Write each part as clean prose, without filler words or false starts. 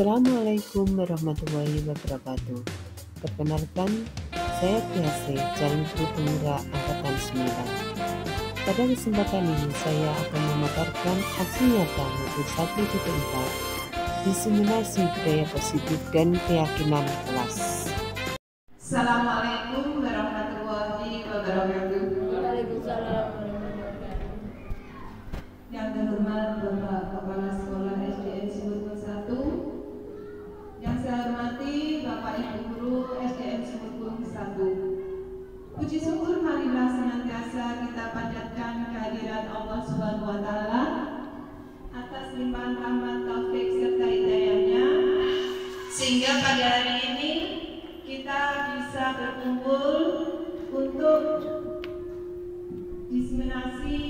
Assalamualaikum warahmatullahi wabarakatuh. Perkenalkan, saya THC Calon Guru Pemuda Angkatan 9. Pada kesempatan ini saya akan memaparkan aksi nyata modul 1.4 diseminasi budaya positif dan keyakinan kelas. Assalamualaikum warahmatullahi wabarakatuh. Waalaikumsalam warahmatullahi wabarakatuh. Yang terhormat Bapak Kepala Sekolah SDN Sumberpun 1, yang saya hormati Bapak Ibu Guru SDN Sumberpun 1. Puji syukur marilah senantiasa kita panjatkan kehadiran Allah Subhanahu wa taala atas limpahan rahmat taufik serta hidayahnya, sehingga pada hari ini kita bisa berkumpul untuk diseminasi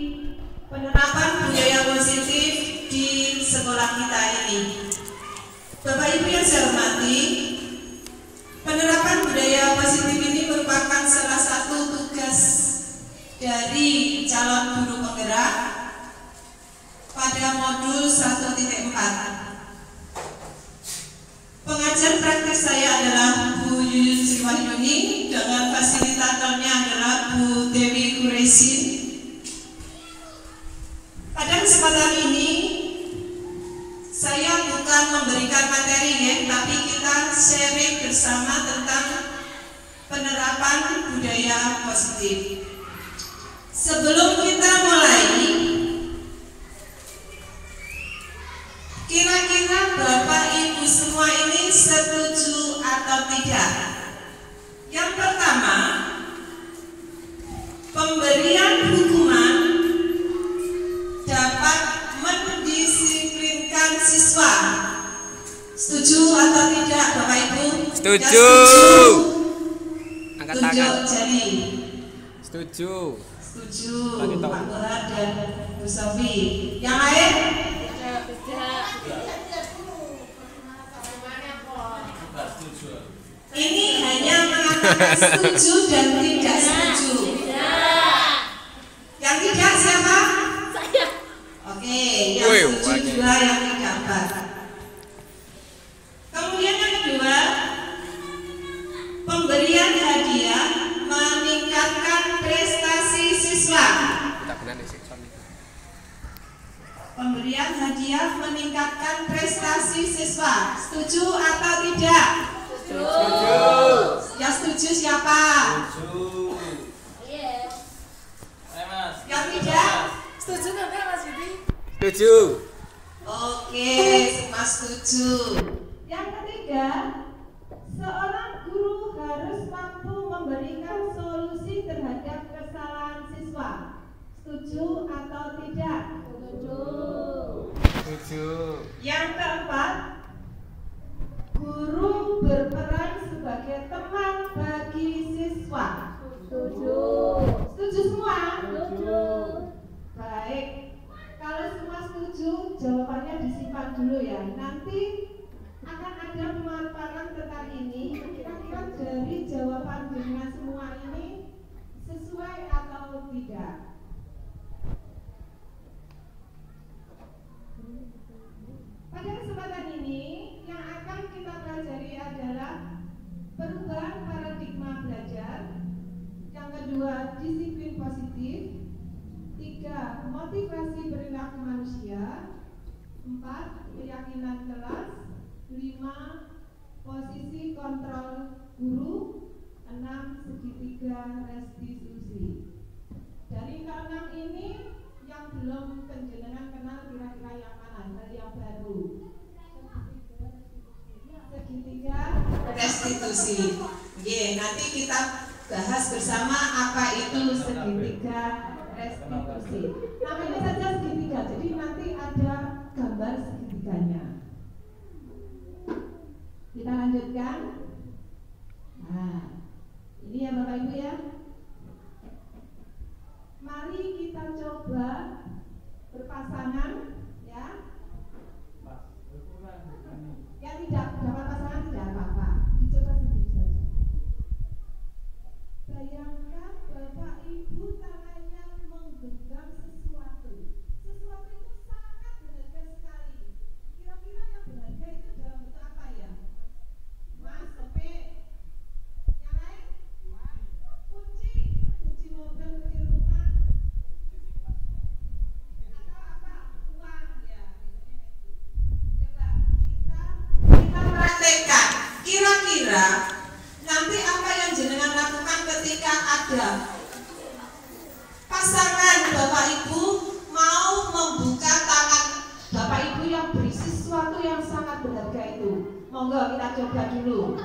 penerapan budaya positif di sekolah kita ini. Bapak Ibu yang saya hormati, penerapan budaya positif ini merupakan salah satu tugas dari calon guru penggerak pada modul 1.4. Pengajar praktis saya adalah Bu Yuyun Sri Wahyuni dengan fasilitatornya adalah Bu Dewi Kureisin. Pada kesempatan ini saya bukan memberikan materi ya, tapi kita sharing bersama tentang penerapan budaya positif. Sebelum kita mulai, kira-kira Bapak Ibu semua ini setuju atau tidak? Yang pertama, pemberian hukuman dapat mendisiplinkan siswa. Setuju atau tidak Bapak Ibu? Setuju. Angkat tangan. Tunjuk jari. Setuju. Setuju. Bagi tahu. Pak Borat dan Bu Sofi. Yang lain? Ini hanya mengatakan setuju dan tidak setuju. Yang tidak siapa? Saya. Oke, yang setuju dua, yang tidak 4. Kemudian yang kedua, pemberian hadiah meningkatkan prestasi siswa. Kita benar nih sih. Pemberian hadiah meningkatkan prestasi siswa. Setuju atau tidak? Setuju. Yang setuju siapa? Setuju. Iya. Yang tidak? Setuju enggak Mas Yudi? Setuju. Oke, semua setuju. Yang ketiga, seorang guru harus mampu memberikan solusi terhadap kesalahan siswa. Setuju atau tidak? Setuju. Setuju. Yang keempat, guru berperan sebagai teman bagi siswa. Setuju. Setuju semua? Setuju. Baik, kalau semua setuju, jawabannya disimpan dulu ya. Nanti akan ada pemaparan tentang ini. Kira-kira dari jawaban dengan semua ini sesuai atau tidak? Pada kesempatan ini, yang akan kita pelajari adalah perubahan paradigma belajar. Yang kedua, disiplin positif. 3. Motivasi perilaku manusia. 4. Keyakinan kelas. 5. Posisi kontrol guru. 6. Segitiga restitusi. Dari ke-6 ini yang belum penjenengan kenal kira-kira yang mana? Hal yang baru. Segitiga restitusi. Nanti kita bahas bersama apa itu segitiga restitusi. Namanya saja segitiga, jadi nanti ada gambar segitiganya. Kita lanjutkan. Nah, ini ya Bapak Ibu ya. Mari kita coba berpasangan ya. Yang tidak dapat pasangan tidak apa-apa, dicoba sendiri saja. Bayangkan Bapak Ibu tangannya menggenggam sesuatu. Sesuatu itu sangat berharga sekali. Kira-kira yang berharga itu dalam bentuk Monggo kita coba dulu.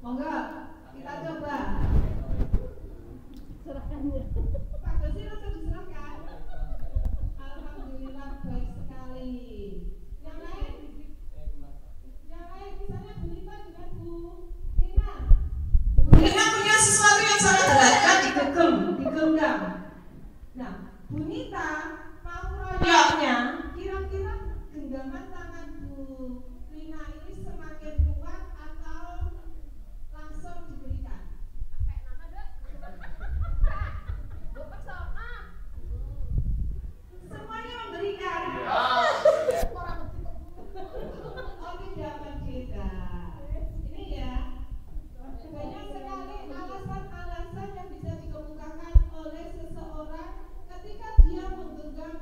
Monggo kita coba. Pak Dosi langsung diserahkan. Alhamdulillah baik sekali. Yang lain? Yang lain misalnya Bu Nita dengan Bu Nina. Bu Nina punya sesuatu yang sangat berharga digenggam. Nah, Bu Nita mau royoknya, kira-kira genggaman tangan Bu Nina ini semakin kuat atau langsung diberikan? Pakai nama dok? Semuanya memberikan. Oh tidak berbeda. Ini ya, banyak sekali alasan-alasan yang bisa dikemukakan oleh seseorang ketika dia menggenggam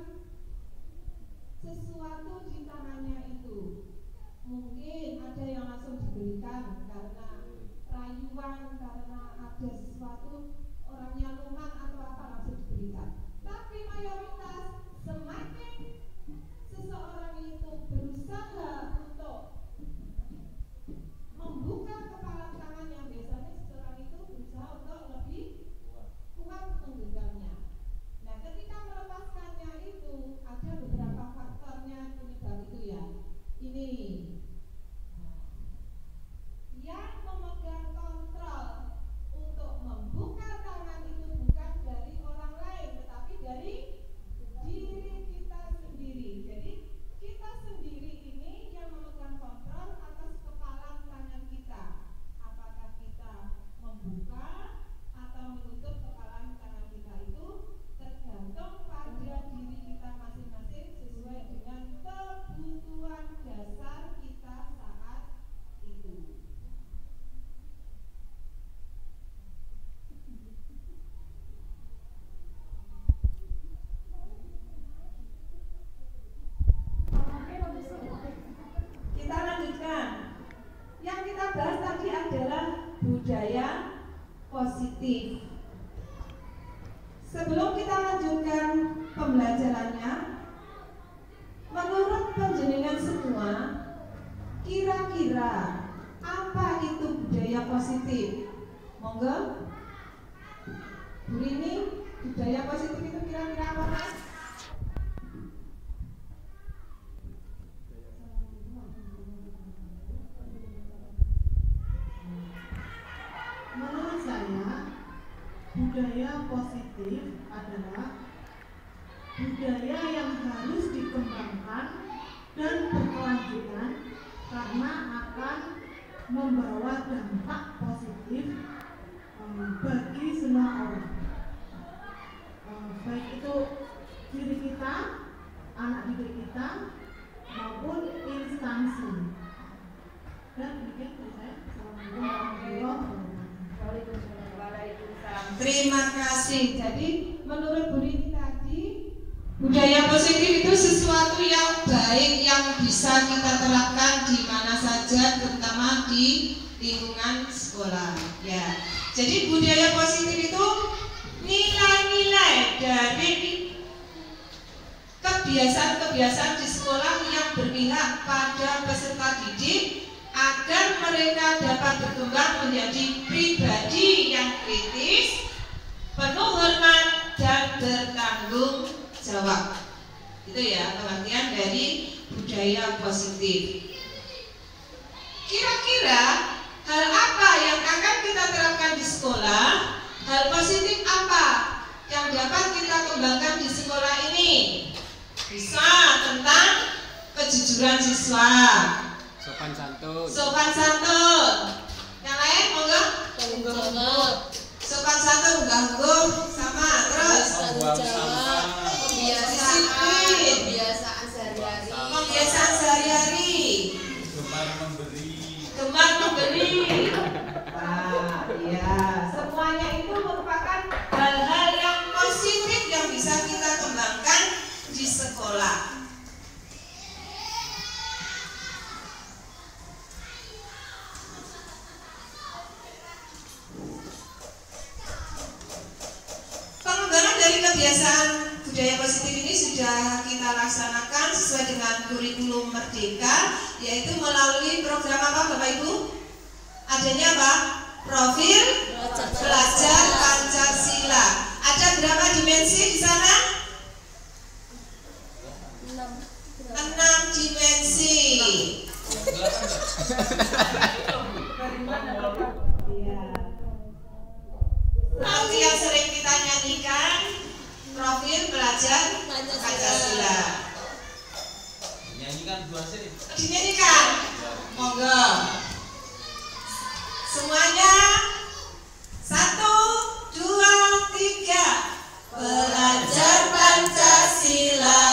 sesuatu di tangannya itu. Mungkin ada yang langsung diberikan karena rayuan, karena ada sesuatu orangnya lumat atau apa langsung diberikan. Tapi mayoritas semakin seseorang itu berusaha untuk membuka kepala tangannya, biasanya seseorang itu berusaha untuk lebih kuat menggenggamnya. Nah, ketika melepaskannya itu ada beberapa faktornya penyebab itu ya. Ini yang memegang kontrol untuk membuka tangan itu bukan dari orang lain, tetapi dari diri kita sendiri. Jadi kita sendiri ini yang memegang kontrol atas kepalan tangan kita. Apakah kita membuka atau menutup kepalan tangan kita itu tergantung pada diri kita masing-masing sesuai dengan kebutuhan dasar kita saat itu. Kita lanjutkan. Yang kita bahas tadi adalah budaya positif. Sebelum kita lanjutkan pembelajarannya, menurut penjenengan semua, kira-kira apa itu budaya positif? Monggo. Bu Rini, budaya positif itu kira-kira apa, Mas? Menurut saya, budaya positif adalah budaya yang harus dikembangkan dan berkelanjutan karena akan membawa dampak positif bagi semua orang, baik itu diri kita, anak didik kita, maupun instansi. Dan demikian dari saya. Assalamualaikum warahmatullahi wabarakatuh. Terima kasih. Jadi menurut Bu Rini tadi, budaya positif itu sesuatu yang baik yang bisa kita terapkan di mana saja, terutama di lingkungan sekolah. Ya. Jadi budaya positif itu nilai-nilai dari kebiasaan-kebiasaan di sekolah yang berpihak pada peserta didik agar mereka dapat berkembang menjadi pribadi yang kritis, penuh hormat dan bertanggung jawab. Itu ya pengertian dari budaya positif. Kira-kira hal apa yang akan kita terapkan di sekolah? Hal positif apa yang dapat kita kembangkan di sekolah ini? Bisa tentang kejujuran siswa, Sopan santun. sopan santun. Yang lain monggo. Sopan santun ganggu sama terus Buang sampah. kebiasaan sehari-hari, gemar memberi. Nah, ya, semuanya itu merupakan hal-hal yang positif yang bisa kita kembangkan di sekolah. Pengembangan dari kebiasaan budaya positif ini sudah kita laksanakan sesuai dengan kurikulum Merdeka, yaitu melalui program apa Bapak Ibu? Adanya apa? Profil Pelajar Pancasila. Ada berapa dimensi di sana? 6 dimensi. Seperti yang sering kita nyanyikan, Profil Pelajar Pancasila. Nyanyikan dua sih. Dinyanyikan. Monggo. Semuanya 1, 2, 3. Pelajar Pancasila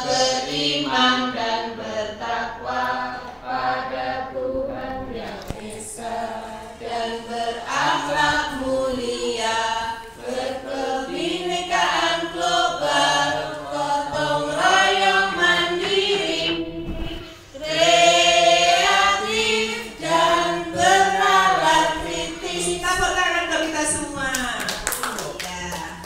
beriman dan bertakwa pada Tuhan Yang Esa dan berakhlak mulia, berkebinekaan global, gotong royong mandiri, kreatif dan bernalar kritis. Tepuk tangan untuk kita semua. Ya.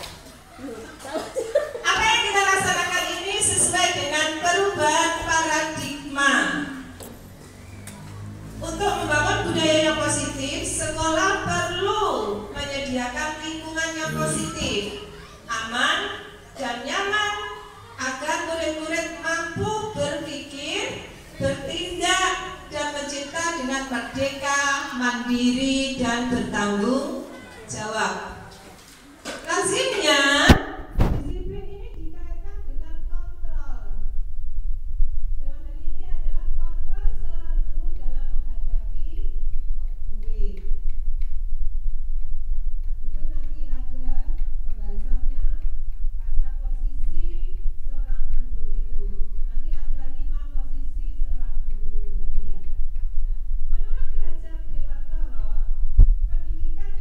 Apa yang kita laksanakan ini sesuai dengan perubahan paradigma. Untuk membangun budaya yang positif, sekolah perlu menyediakan lingkungan yang positif, aman dan nyaman, agar murid-murid mampu berpikir, bertindak, dan mencipta dengan merdeka, mandiri, dan bertanggung jawab. Lazimnya, disiplin ini dikaitkan dengan kontrol. Dalam hal ini adalah kontrol seorang guru dalam menghadapi murid. Itu nanti ada pembahasannya pada posisi seorang guru itu. Nanti ada 5 posisi seorang guru itu tadi ya. Menurut Ki Hajar Dewantara, pendidikan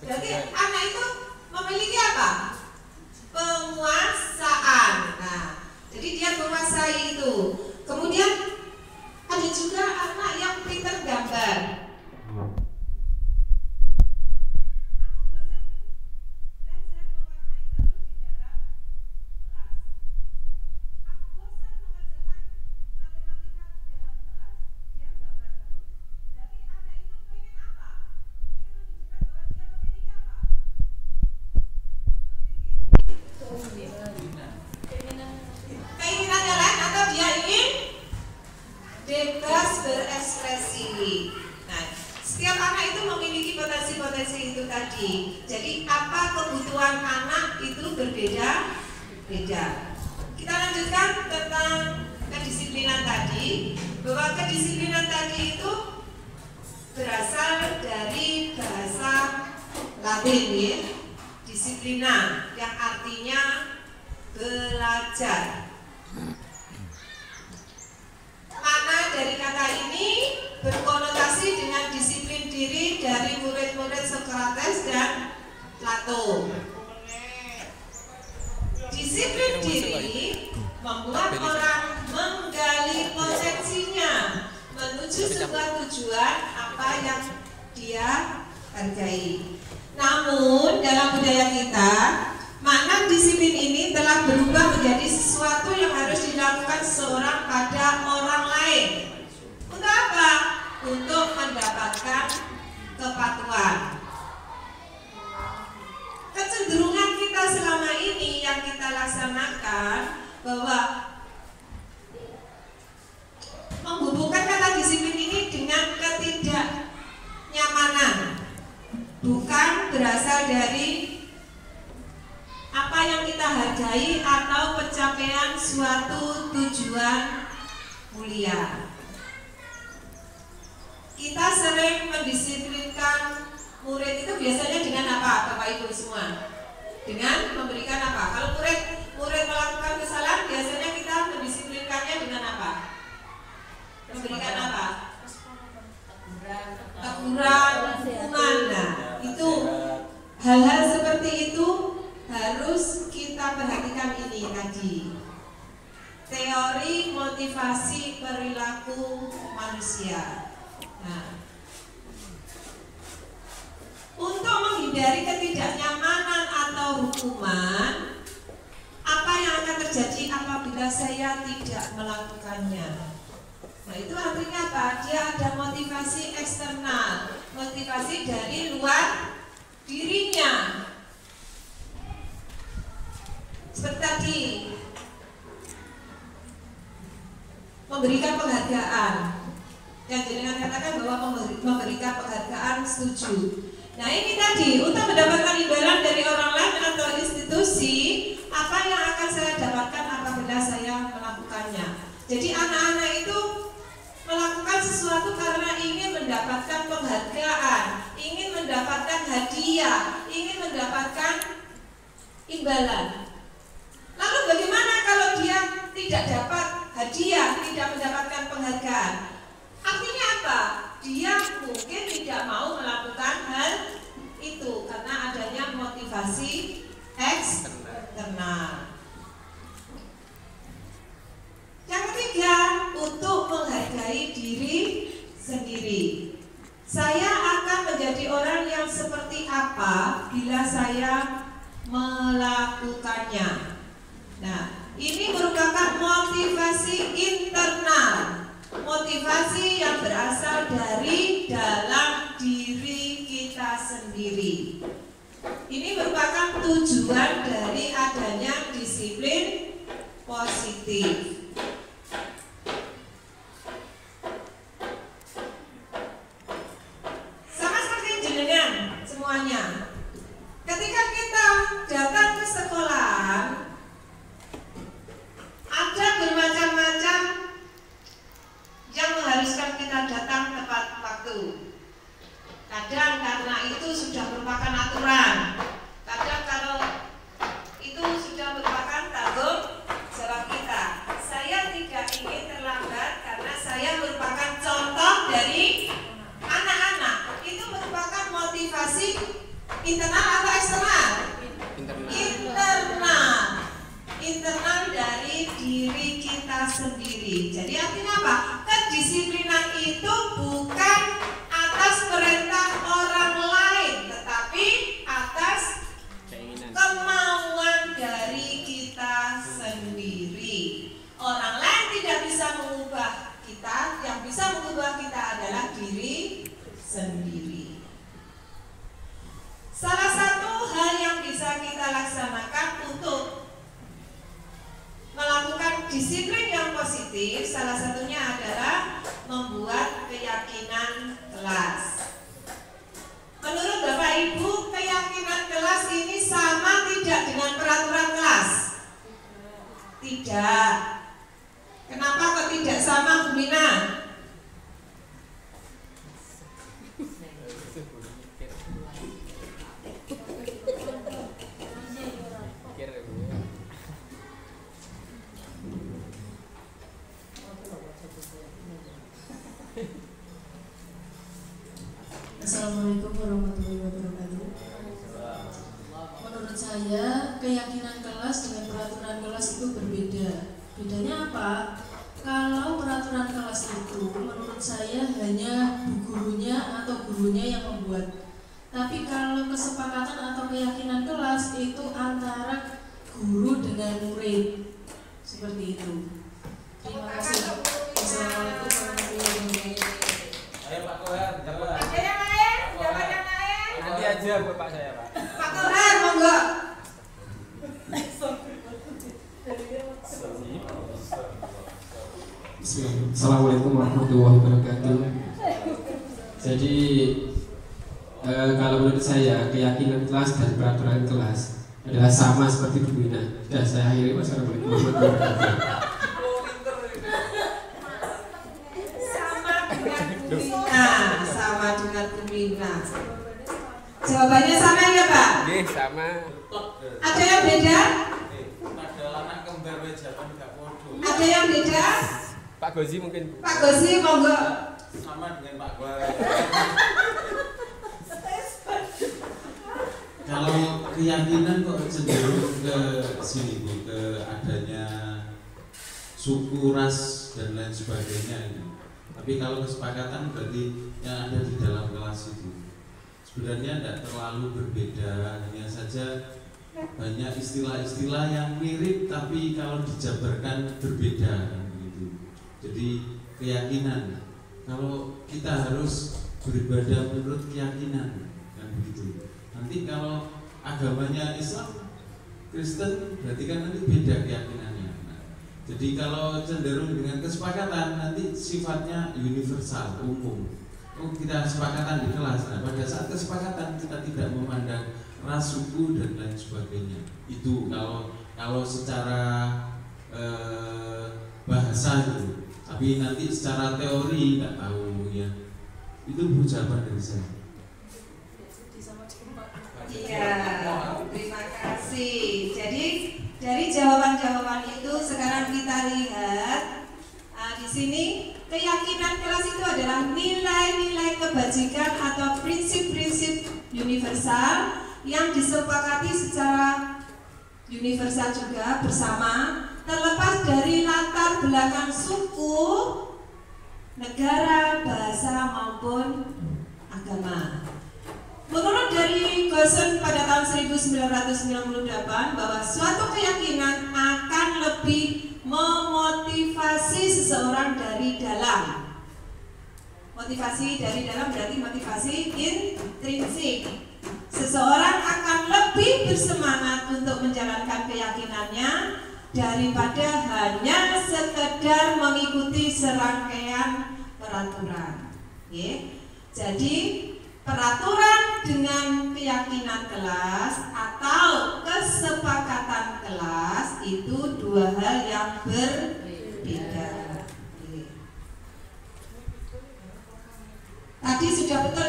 Berarti anak itu memiliki apa? Penguasaan. Nah, jadi dia menguasai itu. Kemudian ada juga anak yang pintar gambar. Keinginannya lain atau dia ingin bebas berekspresi. Nah, setiap anak itu memiliki potensi-potensi itu tadi. Jadi apa kebutuhan anak itu berbeda-beda. Kita lanjutkan tentang kedisiplinan tadi, bahwa kedisiplinan tadi itu berasal dari bahasa Latin, ya. Disiplina yang artinya belajar. Mana dari kata ini berkonotasi dengan disiplin diri dari murid-murid Sokrates dan Plato. Disiplin diri membuat orang menggali potensinya menuju sebuah tujuan apa yang dia hargai. Namun dalam budaya kita, makna disiplin ini telah berubah menjadi sesuatu yang harus dilakukan seorang pada orang lain. Untuk apa? Untuk mendapatkan kepatuhan. Kecenderungan kita selama ini yang kita laksanakan bahwa menghubungkan kata disiplin ini dengan ketidaknyamanan, bukan berasal dari apa yang kita hargai atau pencapaian suatu tujuan mulia. Kita sering mendisiplinkan murid itu biasanya dengan apa, Bapak Ibu semua? Dengan memberikan apa? Kalau murid melakukan kesalahan, biasanya kita mendisiplinkannya dengan apa? Memberikan apa? Teguran, hukuman. Nah, itu hal-hal seperti itu harus kita perhatikan ini tadi. Teori motivasi perilaku manusia. Nah, untuk menghindari ketidaknyamanan atau hukuman, apa yang akan terjadi apabila saya tidak melakukannya? Nah, itu artinya apa? Dia ada motivasi eksternal, motivasi dari luar dirinya. Seperti tadi, memberikan penghargaan. Yang dengan katakan bahwa memberikan penghargaan setuju. Nah, ini tadi untuk mendapatkan imbalan dari orang lain atau institusi, apa yang akan saya dapatkan apabila saya melakukannya. Jadi anak-anak itu melakukan sesuatu karena ingin mendapatkan penghargaan, ingin mendapatkan hadiah, ingin mendapatkan imbalan. Lalu bagaimana kalau dia tidak dapat hadiah, tidak mendapatkan penghargaan? Artinya apa? Dia mungkin tidak mau melakukan hal itu karena adanya motivasi eksternal. Yang ketiga, untuk menghargai diri sendiri. Saya akan menjadi orang yang seperti apa bila saya melakukannya. Nah, ini merupakan motivasi internal. Motivasi yang berasal dari dalam diri kita sendiri. Ini merupakan tujuan dari adanya disiplin positif. Sama seperti jenengan semuanya. Ketika kita datang ke sekolahan, ada bermacam-macam yang mengharuskan kita datang tepat waktu. Kadang karena itu sudah merupakan aturan. Kadang kalau itu sudah merupakan tanggung jawab kita. Saya tidak ingin terlambat karena saya merupakan contoh dari anak-anak. Itu merupakan motivasi Internal atau eksternal? Internal. Internal dari diri kita sendiri. Jadi artinya apa? Kedisiplinan itu bukan atas perintah orang lain, tetapi atas kemauan dari kita sendiri. Orang lain tidak bisa mengubah kita, yang bisa mengubah kita adalah diri sendiri. Salah satu hal yang bisa kita laksanakan untuk melakukan disiplin yang positif, salah satunya adalah membuat keyakinan kelas. Menurut Bapak Ibu, keyakinan kelas ini sama tidak dengan peraturan kelas? Tidak. Kenapa kok tidak sama, Bu Mina? Assalamualaikum warahmatullahi wabarakatuh. Menurut saya, keyakinan kelas dengan peraturan kelas itu berbeda. Bedanya apa? Kalau peraturan kelas itu menurut saya hanya gurunya atau gurunya yang membuat. Tapi kalau kesepakatan atau keyakinan kelas itu antara guru dengan murid. Seperti itu. Terima kasih. Assalamualaikum warahmatullahi wabarakatuh. Ayo Pak Kohar, jawab. Ada yang lain? Jawaban yang lain? Nanti aja Bapak saya, Pak. Pak Kohar, monggo. Assalamualaikum warahmatullahi wabarakatuh. Jadi kalau menurut saya keyakinan kelas dan peraturan kelas adalah sama seperti Bu Mina. Sudah saya akhiri. Wassalamualaikum warahmatullahi wabarakatuh. Sama dengan Bu Mina. Jawabannya sama ya Pak? Nggih, sama. Ada yang beda? Ada anak kembar wae jaman gak podo. Ada yang beda? Pak Gozi mungkin. Pak Gozi, monggo. Sama dengan Pak Kohar. Kalau keyakinan kok cenderung ke sini Bu, ke adanya suku, ras dan lain sebagainya ini. Tapi kalau kesepakatan berarti yang ada di dalam kelas itu sebenarnya tidak terlalu berbeda, hanya saja banyak istilah-istilah yang mirip tapi kalau dijabarkan berbeda kan begitu. Jadi keyakinan, kalau kita harus beribadah menurut keyakinan kan begitu. Nanti kalau agamanya Islam, Kristen berarti kan nanti beda keyakinannya. Jadi kalau cenderung dengan kesepakatan nanti sifatnya universal, umum. Oh, kita sepakatan di kelas. Nah, pada saat kesepakatan kita tidak memandang ras, suku dan lain sebagainya. Itu kalau secara bahasa itu. Tapi nanti secara teori nggak tahu ya. Itu jawaban dari saya. Iya, terima kasih. Jadi dari jawaban-jawaban itu sekarang kita lihat di sini keyakinan kelas itu adalah nilai-nilai kebajikan atau prinsip-prinsip universal yang disepakati secara universal juga bersama, terlepas dari latar belakang suku, negara, bahasa maupun agama. Menurut dari Gosen pada tahun 1998 bahwa suatu keyakinan akan lebih memotivasi seseorang dari dalam. Motivasi dari dalam berarti motivasi intrinsik. Seseorang akan lebih bersemangat untuk menjalankan keyakinannya daripada hanya sekedar mengikuti serangkaian peraturan. Jadi peraturan dengan keyakinan kelas atau kesepakatan kelas itu dua hal yang berbeda. Tadi sudah betul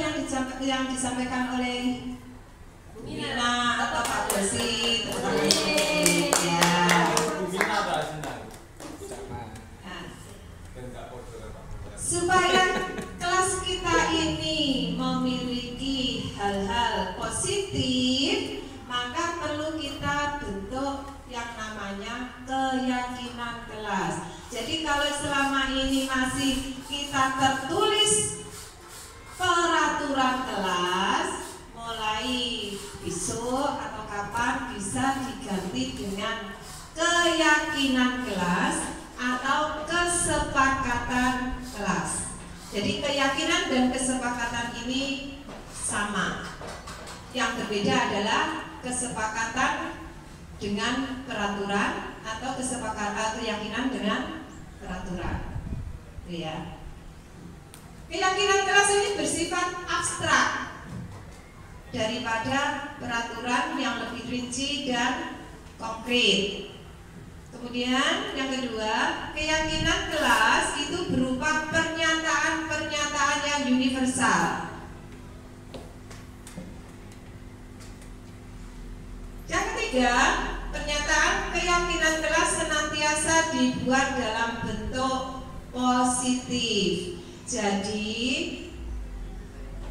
yang disampaikan oleh Mina atau Pak Gosi. Ya. Supaya kelas kita ini memiliki hal-hal hal positif, maka perlu kita bentuk yang namanya keyakinan kelas. Jadi kalau selama ini masih kita tertulis peraturan kelas, mulai besok atau kapan bisa diganti dengan keyakinan kelas atau kesepakatan kelas. Jadi keyakinan dan kesepakatan ini sama. Yang berbeda adalah kesepakatan dengan peraturan atau kesepakatan keyakinan dengan peraturan. Ya. Keyakinan kelas ini bersifat abstrak daripada peraturan yang lebih rinci dan konkret. Kemudian yang kedua, keyakinan kelas itu berupa pernyataan-pernyataan yang universal. Yang ketiga, pernyataan keyakinan kelas senantiasa dibuat dalam bentuk positif. Jadi,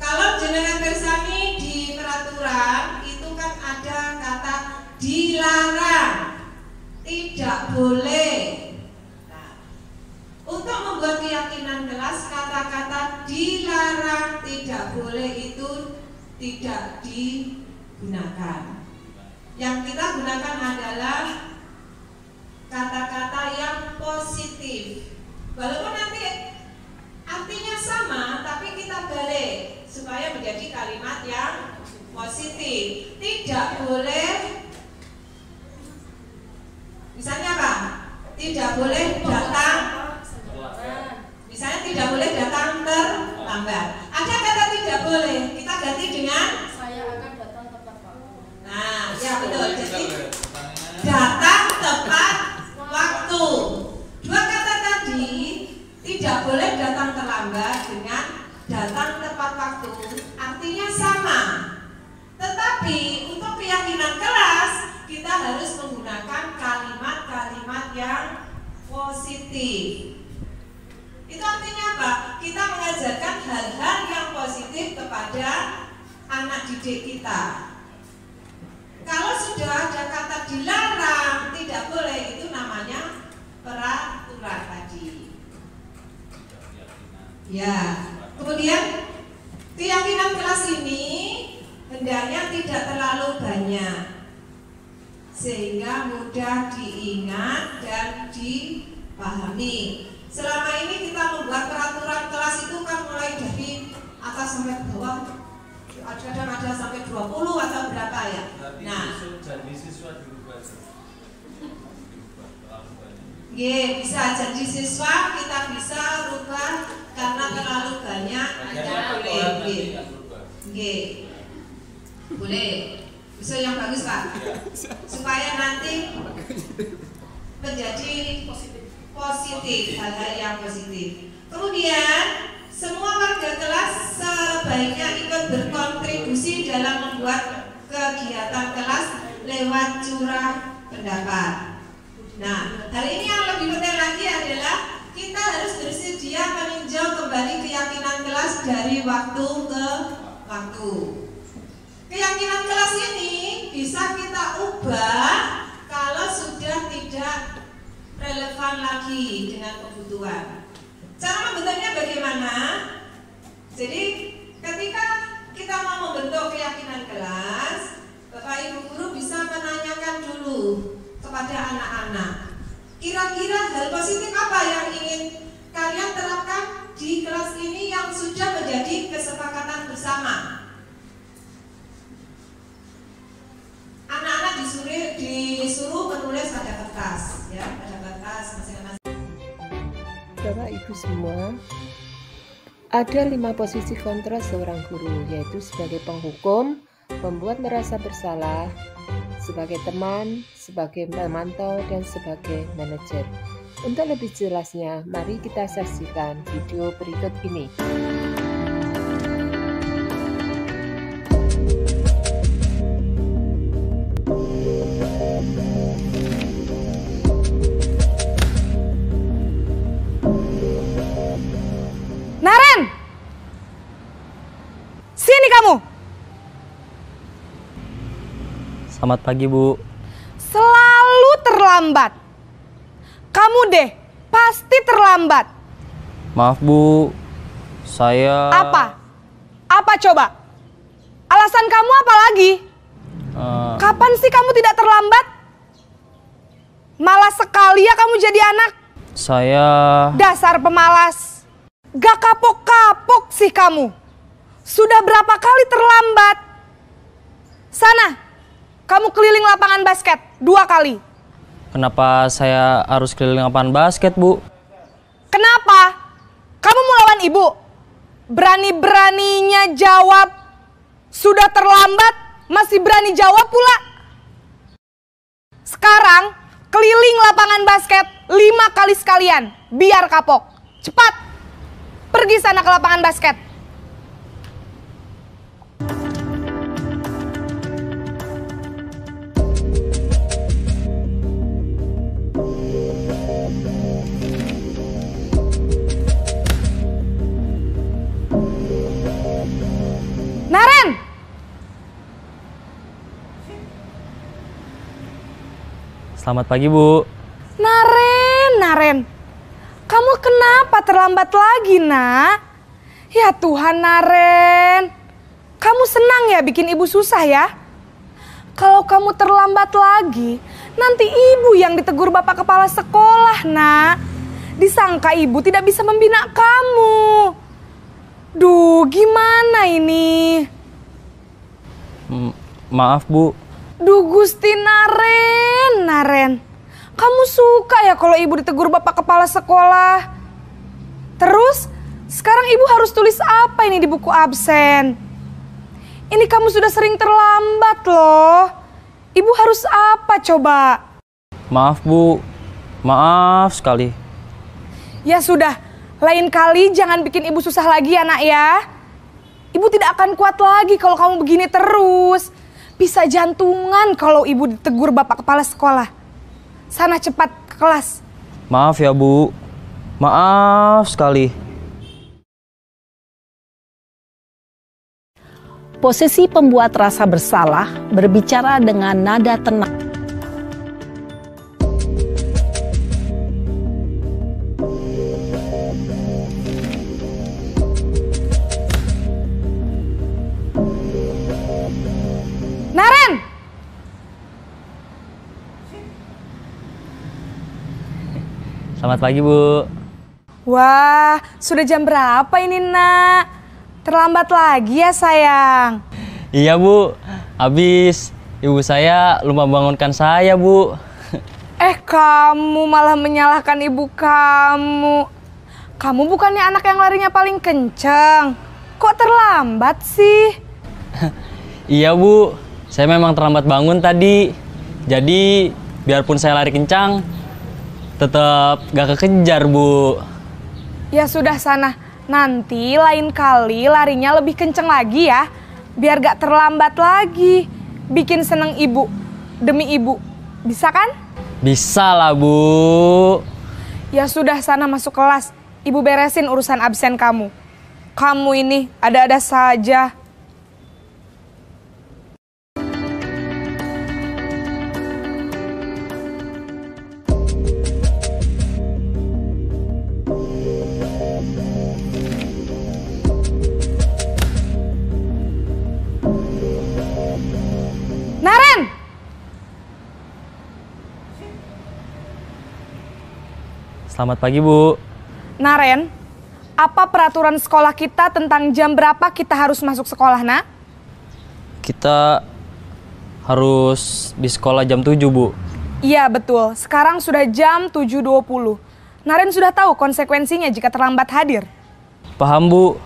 kalau jenengan bersami di peraturan itu kan ada kata dilarang, tidak boleh. Nah, untuk membuat keyakinan kelas, kata-kata dilarang, tidak boleh itu tidak digunakan. Yang kita gunakan adalah kata-kata yang positif. Walaupun nanti artinya sama, tapi kita balik supaya menjadi kalimat yang positif. Tidak boleh, misalnya apa? Tidak boleh datang, misalnya tidak boleh datang terlambat. Ada kata tidak boleh, kita ganti dengan Saya akan datang tepat waktu. nah, ya betul. Jadi datang tepat waktu. Dua kata tadi, tidak boleh datang terlambat dengan datang tepat waktu, artinya sama. Tetapi untuk keyakinan kelas, kita harus menggunakan kalimat-kalimat yang positif. Itu artinya apa? Kita mengajarkan hal-hal yang positif kepada anak didik kita. Kalau sudah ada kata dilarang, tidak boleh, itu namanya peraturan tadi. Ya, kemudian keyakinan kelas ini hendaknya tidak terlalu banyak sehingga mudah diingat dan dipahami. Selama ini kita membuat peraturan kelas itu kan mulai dari atas sampai bawah, kadang ada sampai 20 atau berapa ya. Nah, jadi siswa dirubah. bisa jadi siswa kita bisa rubah karena terlalu banyak. Boleh. Bisa yang bagus Pak, supaya nanti menjadi positif, hal-hal yang positif. Kemudian semua warga kelas sebaiknya ikut berkontribusi dalam membuat kegiatan kelas lewat curah pendapat. Nah, hal ini yang lebih penting lagi adalah kita harus bersedia meninjau kembali keyakinan kelas dari waktu ke waktu. Keyakinan kelas ini bisa kita ubah kalau sudah tidak relevan lagi dengan kebutuhan. Cara membentuknya bagaimana? Jadi ketika kita mau membentuk keyakinan kelas, Bapak Ibu guru bisa menanyakan dulu kepada anak-anak, kira-kira hal positif apa yang ingin kalian terapkan di kelas ini yang sudah menjadi kesepakatan bersama. Anak-anak disuruh menulis pada kertas, ya, pada kertas masing-masing. Bapak Ibu semua, ada 5 posisi kontrol seorang guru, yaitu sebagai penghukum, membuat merasa bersalah, sebagai teman, sebagai pemantau, dan sebagai manajer. Untuk lebih jelasnya, mari kita saksikan video berikut ini. Naren! Sini kamu! Selamat pagi, Bu. Selalu terlambat. Kamu deh, pasti terlambat. Maaf, Bu. Saya... Apa? Apa coba? Alasan kamu apa lagi? Kapan sih kamu tidak terlambat? Malas sekali ya kamu jadi anak. Saya... Dasar pemalas. Gak kapok-kapok sih kamu. Sudah berapa kali terlambat? Sana, kamu keliling lapangan basket 2 kali. Kenapa saya harus keliling lapangan basket, Bu? Kenapa? Kamu mau lawan ibu? Berani-beraninya jawab. Sudah terlambat, masih berani jawab pula. Sekarang, keliling lapangan basket 5 kali sekalian. Biar kapok. Cepat, pergi sana ke lapangan basket. Naren! Selamat pagi, Bu. Naren. Kamu kenapa terlambat lagi, Nak? Ya Tuhan, Naren. Kamu senang ya bikin ibu susah ya? Kalau kamu terlambat lagi, nanti ibu yang ditegur bapak kepala sekolah, Nak. Disangka ibu tidak bisa membina kamu. Duh, gimana ini? Maaf, Bu. Duh, Gusti Naren. Kamu suka ya kalau ibu ditegur bapak kepala sekolah? Terus, sekarang ibu harus tulis apa ini di buku absen? Ini kamu sudah sering terlambat loh. Ibu harus apa coba? Maaf, Bu. Maaf sekali. Ya sudah, lain kali jangan bikin ibu susah lagi ya, Nak ya. Ibu tidak akan kuat lagi kalau kamu begini terus. Bisa jantungan kalau ibu ditegur bapak kepala sekolah. Sana cepat ke kelas. Maaf ya, Bu. Maaf sekali. Posisi pembuat rasa bersalah berbicara dengan nada tenang. Naren! Selamat pagi, Bu. Wah, sudah jam berapa ini, Nak? Terlambat lagi ya, sayang? Iya, Bu. Habis ibu saya lupa bangunkan saya, Bu. Kamu malah menyalahkan ibu kamu. Kamu bukannya anak yang larinya paling kenceng. Kok terlambat sih? Iya, Bu. Saya memang terlambat bangun tadi. Jadi, biarpun saya lari kencang, tetap gak kekejar, Bu. Ya sudah sana. Nanti lain kali larinya lebih kenceng lagi ya. Biar gak terlambat lagi. Bikin seneng ibu. Demi ibu. Bisa kan? Bisa lah, Bu. Ya sudah sana masuk kelas. Ibu beresin urusan absen kamu. Kamu ini ada-ada saja. Naren! Selamat pagi, Bu. Naren, apa peraturan sekolah kita tentang jam berapa kita harus masuk sekolah, Nak? Kita harus di sekolah jam 7, Bu. Iya, betul. Sekarang sudah jam 7.20. Naren sudah tahu konsekuensinya jika terlambat hadir. Paham, Bu.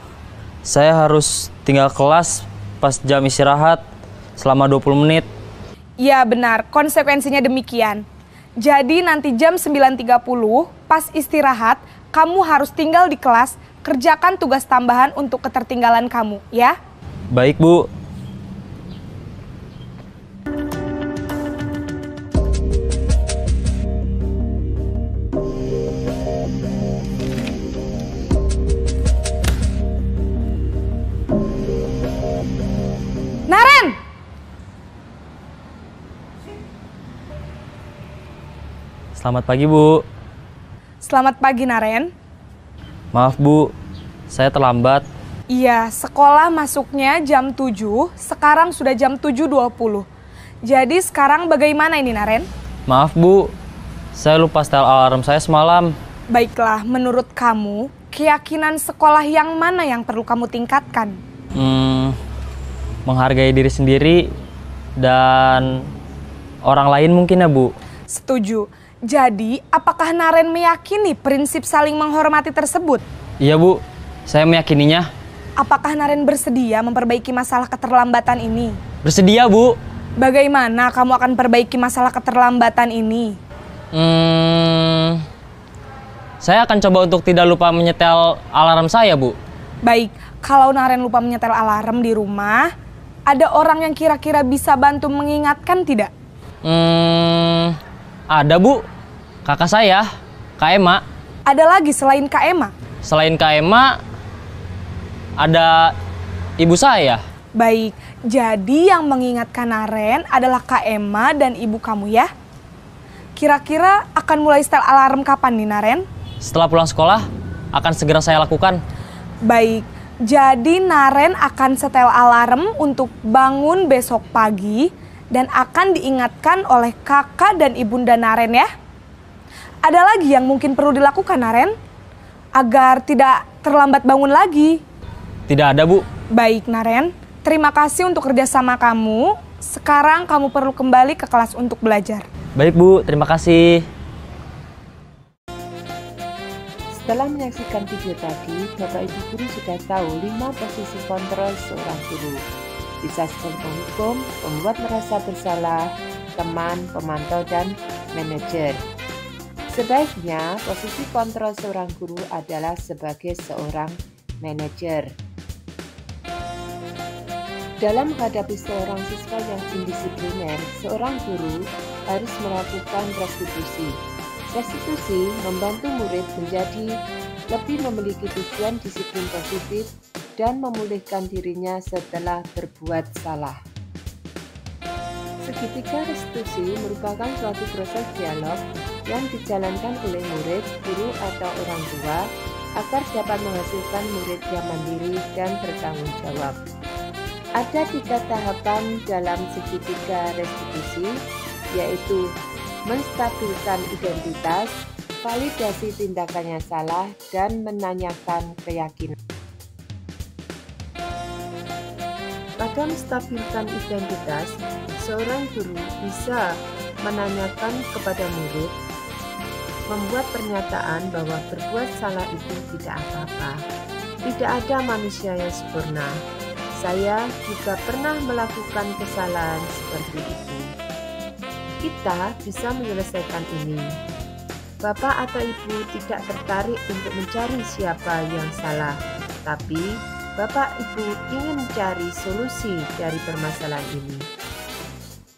Saya harus tinggal kelas pas jam istirahat selama 20 menit. Iya, benar. Konsekuensinya demikian. Jadi nanti jam 9.30 pas istirahat, kamu harus tinggal di kelas, kerjakan tugas tambahan untuk ketertinggalan kamu, ya? Baik, Bu. Naren! Selamat pagi, Bu. Selamat pagi, Naren. Maaf, Bu. Saya terlambat. Iya, sekolah masuknya jam 7, sekarang sudah jam 7.20. Jadi sekarang bagaimana ini, Naren? Maaf, Bu. Saya lupa setel alarm saya semalam. Baiklah, menurut kamu, keyakinan sekolah yang mana yang perlu kamu tingkatkan? Menghargai diri sendiri dan orang lain mungkin ya, Bu. Setuju. Jadi, apakah Naren meyakini prinsip saling menghormati tersebut? Iya, Bu. Saya meyakininya. Apakah Naren bersedia memperbaiki masalah keterlambatan ini? Bersedia, Bu. Bagaimana kamu akan perbaiki masalah keterlambatan ini? Saya akan coba untuk tidak lupa menyetel alarm saya, Bu. Baik, kalau Naren lupa menyetel alarm di rumah, ada orang yang kira-kira bisa bantu mengingatkan tidak? Ada, Bu. Kakak saya, Kak Ema. Ada lagi selain Kak Ema? Selain Kak Ema, ada ibu saya. Baik, jadi yang mengingatkan Naren adalah Kak Ema dan ibu kamu ya? Kira-kira akan mulai setel alarm kapan nih, Naren? Setelah pulang sekolah, akan segera saya lakukan. Baik, jadi Naren akan setel alarm untuk bangun besok pagi dan akan diingatkan oleh kakak dan ibunda Naren ya. Ada lagi yang mungkin perlu dilakukan, Naren? Agar tidak terlambat bangun lagi. Tidak ada, Bu. Baik, Naren. Terima kasih untuk kerjasama kamu. Sekarang kamu perlu kembali ke kelas untuk belajar. Baik, Bu. Terima kasih. Setelah menyaksikan video tadi, Bapak Ibu guru sudah tahu 5 posisi kontrol seorang guru. Bisa sebagai penghukum, pembuat merasa bersalah, teman, pemantau, dan manajer. Sebaiknya posisi kontrol seorang guru adalah sebagai seorang manajer. Dalam menghadapi seorang siswa yang indisipliner, seorang guru harus melakukan restitusi. Restitusi membantu murid menjadi lebih memiliki tujuan disiplin positif dan memulihkan dirinya setelah berbuat salah. Segitiga restitusi merupakan suatu proses dialog yang dijalankan oleh murid, guru, atau orang tua agar dapat menghasilkan murid yang mandiri dan bertanggung jawab. Ada 3 tahapan dalam segitiga restitusi, yaitu menstabilkan identitas, validasi tindakannya salah, dan menanyakan keyakinan. Pada menstabilkan identitas, seorang guru bisa menanyakan kepada murid, membuat pernyataan bahwa berbuat salah itu tidak apa-apa. Tidak ada manusia yang sempurna. Saya juga pernah melakukan kesalahan seperti itu. Kita bisa menyelesaikan ini. Bapak atau Ibu tidak tertarik untuk mencari siapa yang salah, tapi Bapak Ibu ingin mencari solusi dari permasalahan ini.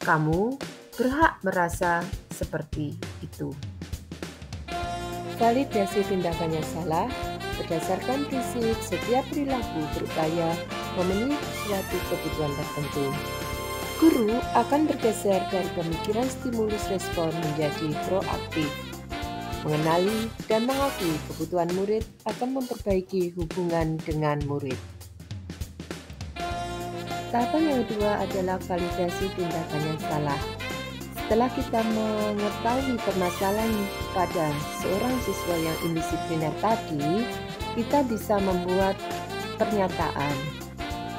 Kamu berhak merasa seperti itu. Validasi tindakannya salah berdasarkan prinsip setiap perilaku berupaya memenuhi suatu kebutuhan tertentu. Guru akan bergeser dari pemikiran stimulus respon menjadi proaktif. Mengenali dan mengakui kebutuhan murid akan memperbaiki hubungan dengan murid. Tahapan yang kedua adalah validasi tindakan yang salah. Setelah kita mengetahui permasalahan pada seorang siswa yang indisipliner tadi, kita bisa membuat pernyataan.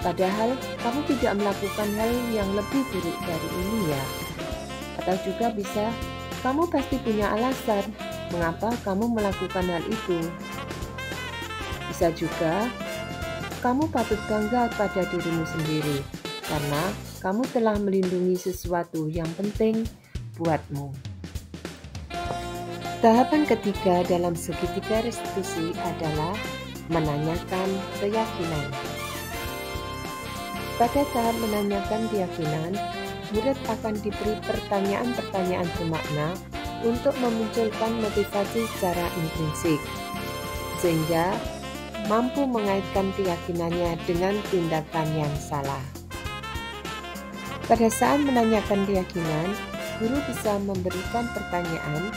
Padahal kamu tidak melakukan hal yang lebih buruk dari ini ya. Atau juga bisa, kamu pasti punya alasan mengapa kamu melakukan hal itu. Bisa juga, kamu patut bangga pada dirimu sendiri karena kamu telah melindungi sesuatu yang penting buatmu. Tahapan ketiga dalam segitiga restitusi adalah menanyakan keyakinan. Pada tahap menanyakan keyakinan, murid akan diberi pertanyaan-pertanyaan bermakna untuk memunculkan motivasi secara intrinsik, sehingga mampu mengaitkan keyakinannya dengan tindakan yang salah. Pada saat menanyakan keyakinan, guru bisa memberikan pertanyaan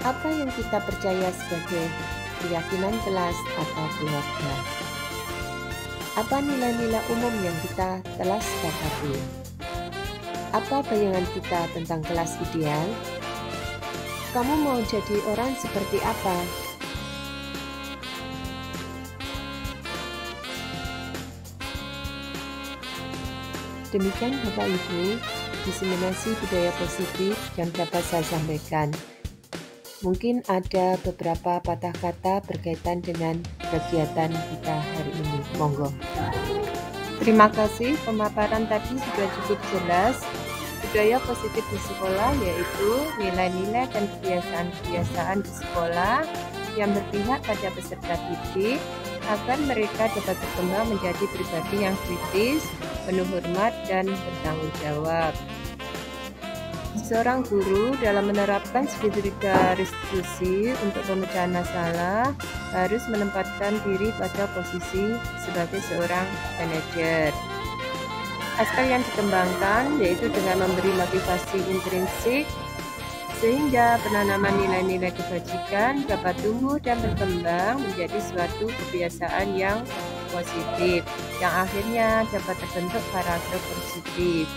Apa yang kita percaya sebagai keyakinan kelas atau keluarga? Apa nilai-nilai umum yang kita telah sepakati? Apa bayangan kita tentang kelas ideal? Kamu mau jadi orang seperti apa? Demikian Bapak Ibu, diseminasi budaya positif yang dapat saya sampaikan. Mungkin ada beberapa patah kata berkaitan dengan kegiatan kita hari ini. Monggo. Terima kasih, pemaparan tadi sudah cukup jelas. Budaya positif di sekolah yaitu nilai-nilai dan kebiasaan-kebiasaan di sekolah yang berpihak pada peserta didik agar mereka dapat berkembang menjadi pribadi yang kritis, penuh hormat, dan bertanggung jawab. Seorang guru dalam menerapkan segitiga restitusi untuk pemecahan masalah harus menempatkan diri pada posisi sebagai seorang manajer. Aspek yang dikembangkan yaitu dengan memberi motivasi intrinsik sehingga penanaman nilai-nilai kebajikan dapat tumbuh dan berkembang menjadi suatu kebiasaan yang positif yang akhirnya dapat terbentuk karakter positif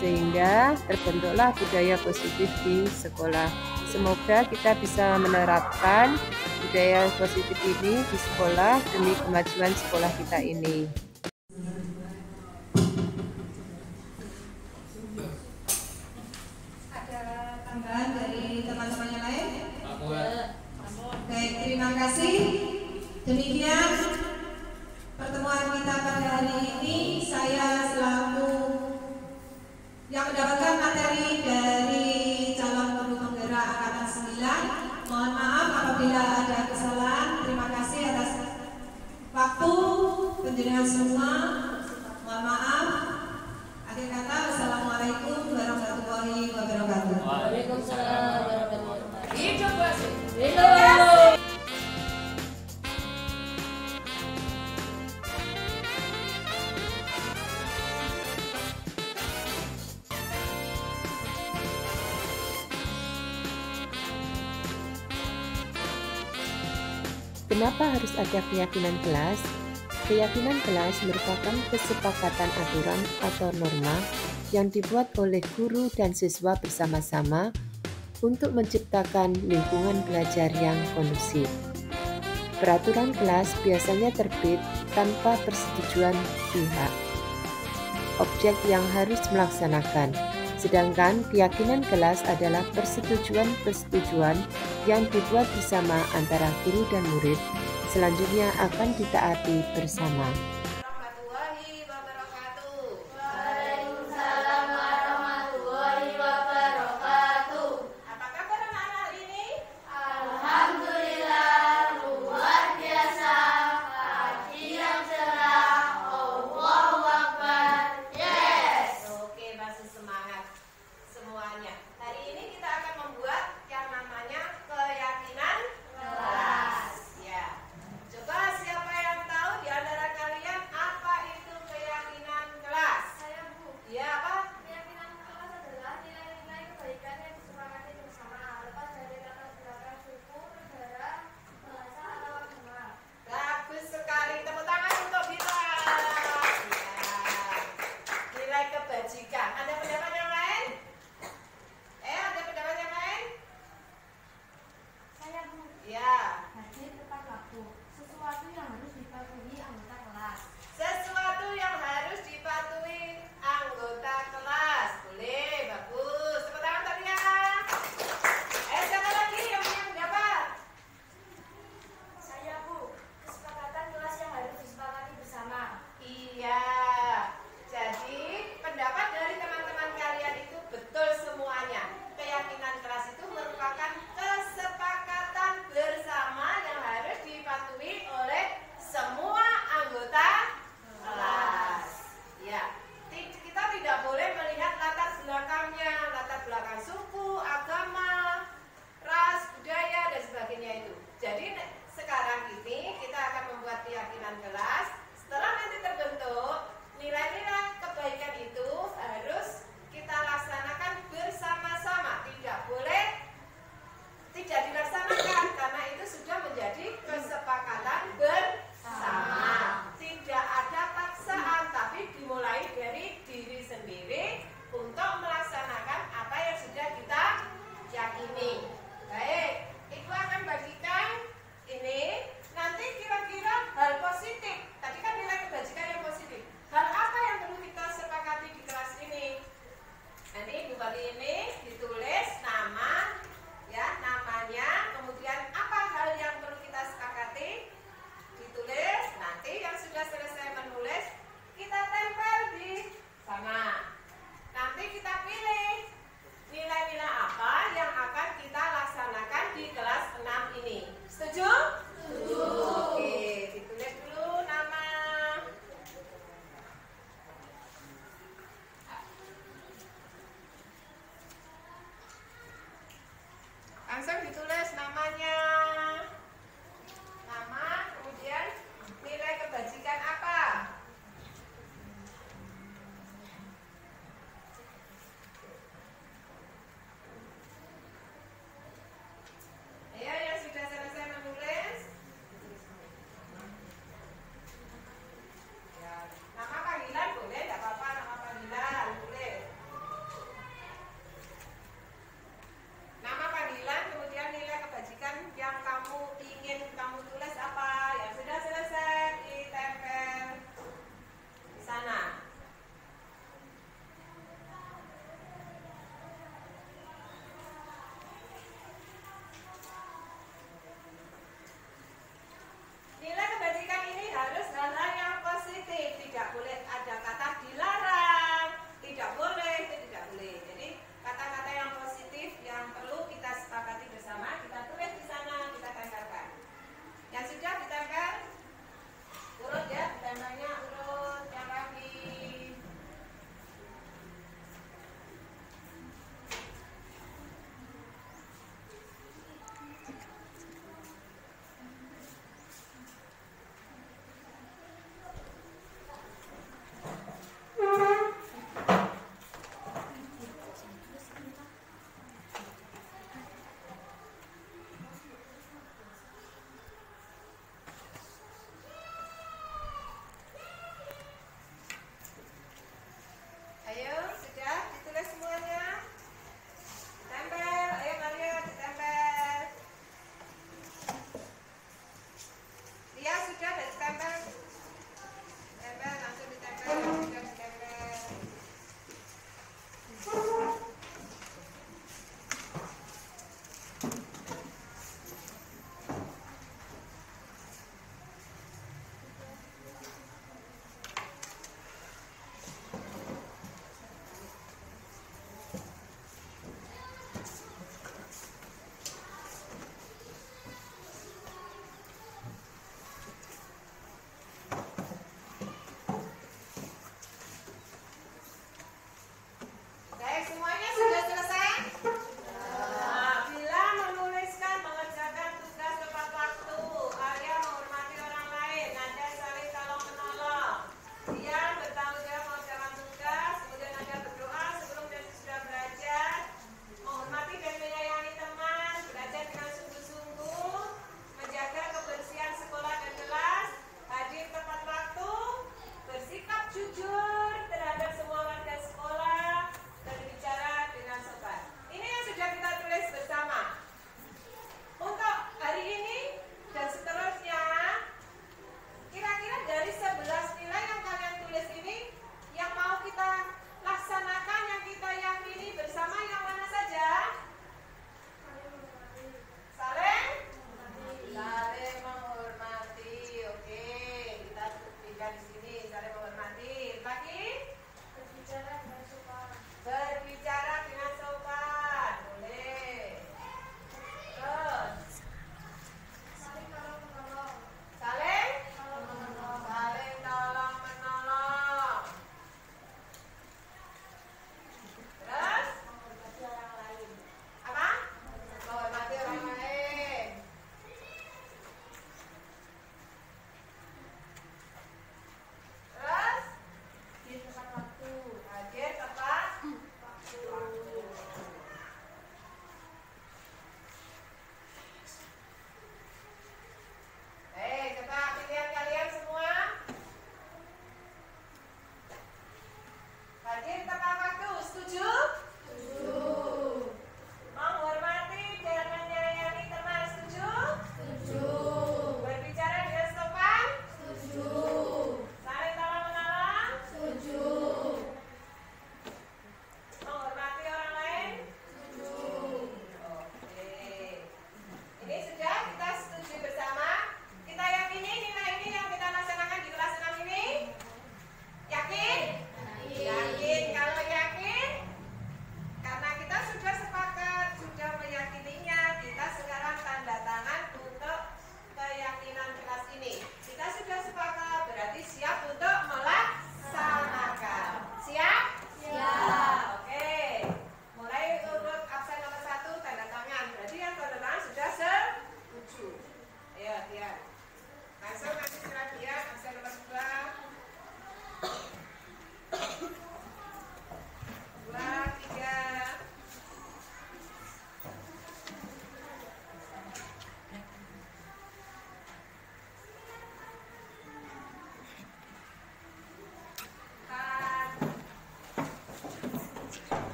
sehingga terbentuklah budaya positif di sekolah. Semoga kita bisa menerapkan budaya positif ini di sekolah demi kemajuan sekolah kita ini. Tambahan dari teman-teman yang lain? Baik, terima kasih. Demikian pertemuan kita pada hari ini. Saya selaku yang mendapatkan materi dari calon guru penggerak angkatan 9. Mohon maaf apabila ada kesalahan. Terima kasih atas waktu penjelasan semua. Mohon maaf. Akhir kata, wassalamualaikum warahmatullahi wabarakatuh. Waalaikumsalam warahmatullahi wabarakatuh. Hidup Basi. Kenapa harus ada keyakinan kelas? Keyakinan kelas merupakan kesepakatan aturan atau norma yang dibuat oleh guru dan siswa bersama-sama untuk menciptakan lingkungan belajar yang kondusif. Peraturan kelas biasanya terbit tanpa persetujuan pihak objek yang harus melaksanakan, sedangkan keyakinan kelas adalah persetujuan-persetujuan yang dibuat bersama antara guru dan murid, selanjutnya akan ditaati bersama. Coba siapa yang tahu di antara kalian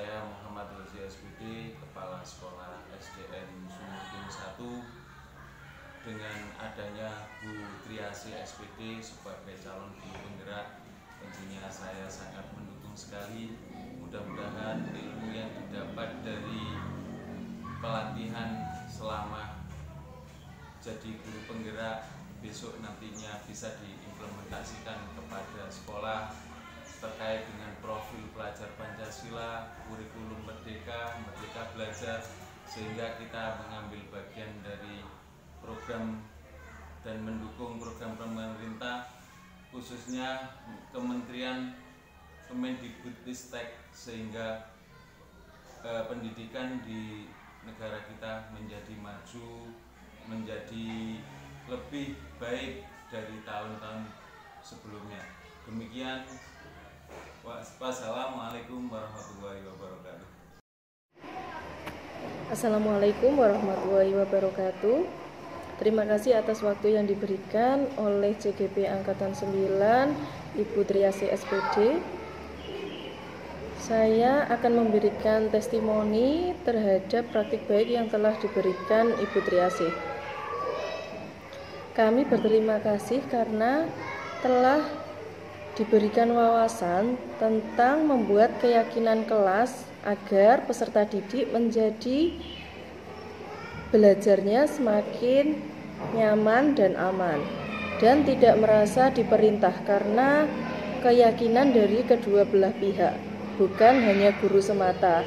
Saya Muhammad Rozi SPD, Kepala Sekolah SDN Sumurkung 1. Dengan adanya Bu Triasi SPD sebagai calon guru penggerak, tentunya saya sangat mendukung sekali. Mudah-mudahan ilmu yang didapat dari pelatihan selama jadi guru penggerak besok nantinya bisa diimplementasikan kepada sekolah terkait dengan profil pelajar Pancasila, kurikulum Merdeka, Merdeka Belajar, sehingga kita mengambil bagian dari program dan mendukung program pemerintah, khususnya Kementerian Kemendikbudristek, sehingga pendidikan di negara kita menjadi maju, menjadi lebih baik dari tahun-tahun sebelumnya. Demikian, wassalamualaikum warahmatullahi wabarakatuh. Assalamualaikum warahmatullahi wabarakatuh. Terima kasih atas waktu yang diberikan oleh CGP Angkatan 9, Ibu Triasi SPD. Saya akan memberikan testimoni terhadap praktik baik yang telah diberikan Ibu Triasi. Kami berterima kasih karena telah diberikan wawasan tentang membuat keyakinan kelas agar peserta didik menjadi belajarnya semakin nyaman dan aman dan tidak merasa diperintah karena keyakinan dari kedua belah pihak, bukan hanya guru semata.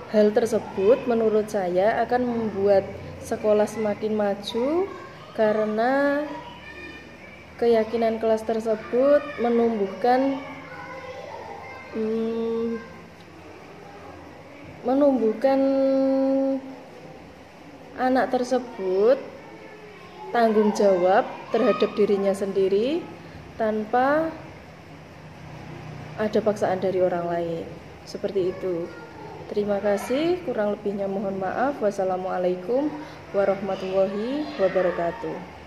Hal tersebut menurut saya akan membuat sekolah semakin maju karena keyakinan kelas tersebut menumbuhkan anak tersebut tanggung jawab terhadap dirinya sendiri tanpa ada paksaan dari orang lain. Seperti itu. Terima kasih, kurang lebihnya mohon maaf. Wassalamualaikum warahmatullahi wabarakatuh.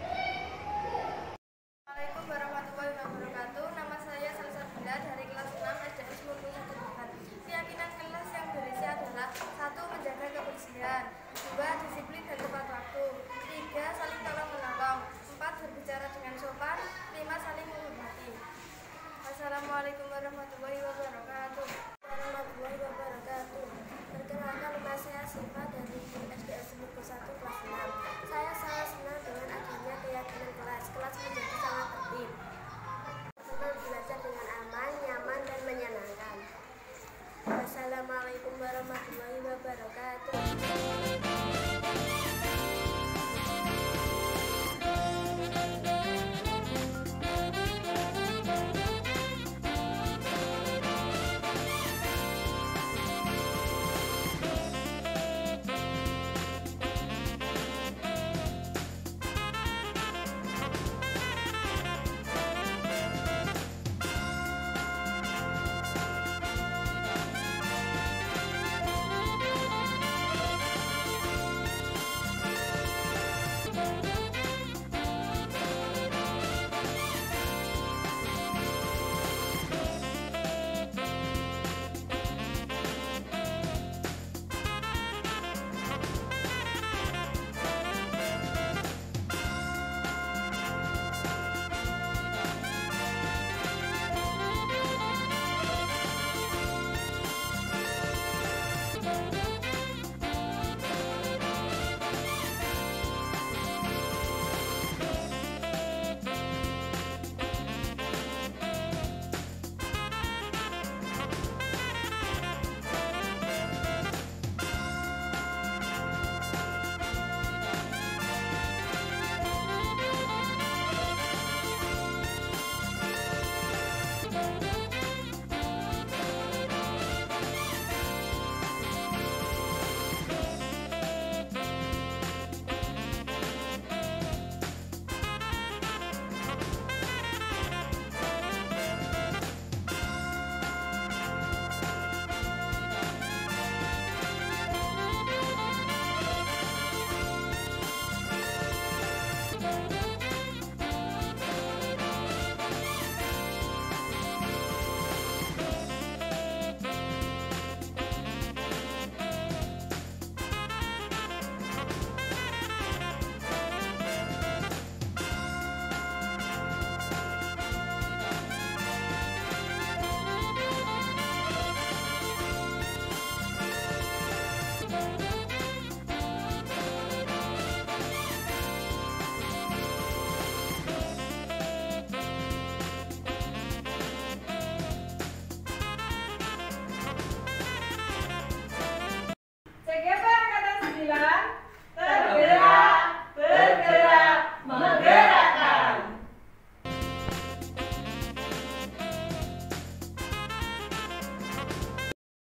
Assalamualaikum warahmatullahi wabarakatuh. Nama saya Salsa Bila dari kelas 6 SDN Sumurkung 1. Keyakinan kelas yang berisi adalah 1. Menjaga kebersihan, 2. Disiplin dan tepat waktu, 3. Saling tolong menolong, 4. Berbicara dengan sopan, 5. Saling menghormati. Assalamualaikum warahmatullahi wabarakatuh. Perkenalkan, nama saya Siva dari SDN Sumurkung 1 kelas 6. Saya sangat senang dengan adanya keyakinan kelas menjadi sangat tertib. Senang belajar dengan aman, nyaman, dan menyenangkan. Wassalamualaikum warahmatullahi wabarakatuh.